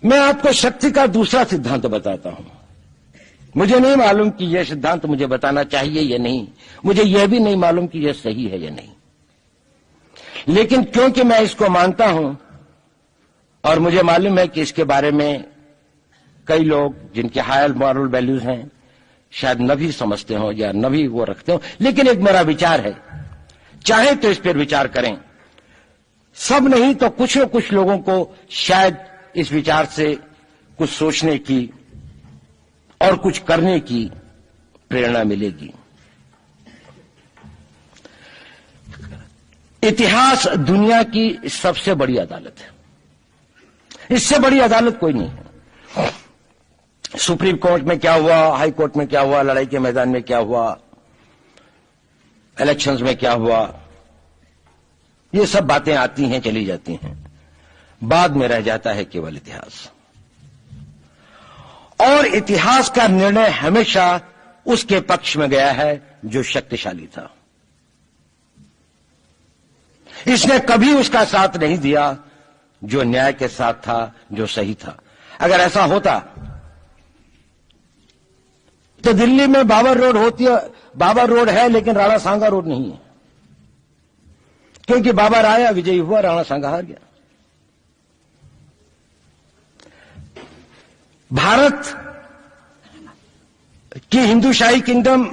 मैं आपको शक्ति का दूसरा सिद्धांत बताता हूं। मुझे नहीं मालूम कि यह सिद्धांत मुझे बताना चाहिए या नहीं, मुझे यह भी नहीं मालूम कि यह सही है या नहीं, लेकिन क्योंकि मैं इसको मानता हूं और मुझे मालूम है कि इसके बारे में कई लोग जिनके हायर मॉरल वैल्यूज हैं शायद न भी समझते हो या न भी वो रखते हो, लेकिन एक मेरा विचार है, चाहे तो इस पर विचार करें। सब नहीं तो कुछ न कुछ लोगों को शायद इस विचार से कुछ सोचने की और कुछ करने की प्रेरणा मिलेगी। इतिहास दुनिया की सबसे बड़ी अदालत है, इससे बड़ी अदालत कोई नहीं है। सुप्रीम कोर्ट में क्या हुआ, हाई कोर्ट में क्या हुआ, लड़ाई के मैदान में क्या हुआ, इलेक्शंस में क्या हुआ, ये सब बातें आती हैं चली जाती हैं, बाद में रह जाता है केवल इतिहास। और इतिहास का निर्णय हमेशा उसके पक्ष में गया है जो शक्तिशाली था। इसने कभी उसका साथ नहीं दिया जो न्याय के साथ था, जो सही था। अगर ऐसा होता तो दिल्ली में बाबर रोड होती है, बाबर रोड है लेकिन राणा सांगा रोड नहीं है, क्योंकि बाबर आया, विजयी हुआ, राणा सांगा हार गया। भारत की हिंदूशाही किंगडम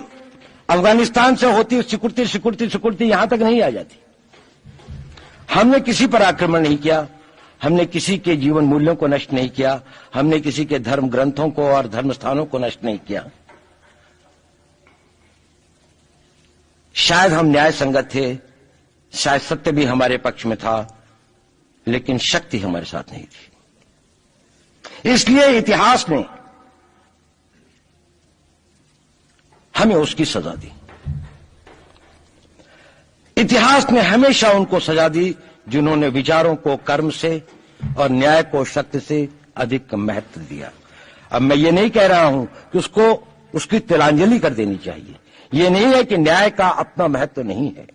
अफगानिस्तान से होती सिकुड़ती सिकुड़ती सिकुड़ती यहां तक नहीं आ जाती। हमने किसी पर आक्रमण नहीं किया, हमने किसी के जीवन मूल्यों को नष्ट नहीं किया, हमने किसी के धर्म ग्रंथों को और धर्म स्थानों को नष्ट नहीं किया। शायद हम न्याय संगत थे, शायद सत्य भी हमारे पक्ष में था, लेकिन शक्ति हमारे साथ नहीं थी। इसलिए इतिहास ने हमें उसकी सजा दी। इतिहास ने हमेशा उनको सजा दी जिन्होंने विचारों को कर्म से और न्याय को शक्ति से अधिक महत्व दिया। अब मैं ये नहीं कह रहा हूं कि उसको उसकी तिलांजलि कर देनी चाहिए, ये नहीं है कि न्याय का अपना महत्व नहीं है,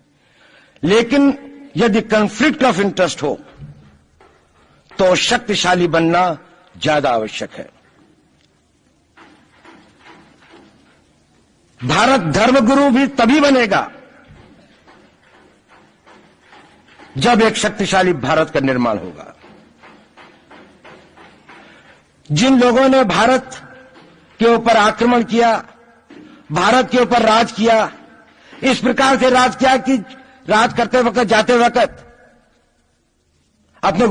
लेकिन यदि कॉन्फ्लिक्ट ऑफ इंटरेस्ट हो तो शक्तिशाली बनना ज्यादा आवश्यक है। भारत धर्मगुरु भी तभी बनेगा जब एक शक्तिशाली भारत का निर्माण होगा। जिन लोगों ने भारत के ऊपर आक्रमण किया, भारत के ऊपर राज किया, इस प्रकार से राज किया कि राज करते वक्त, जाते वक्त अपने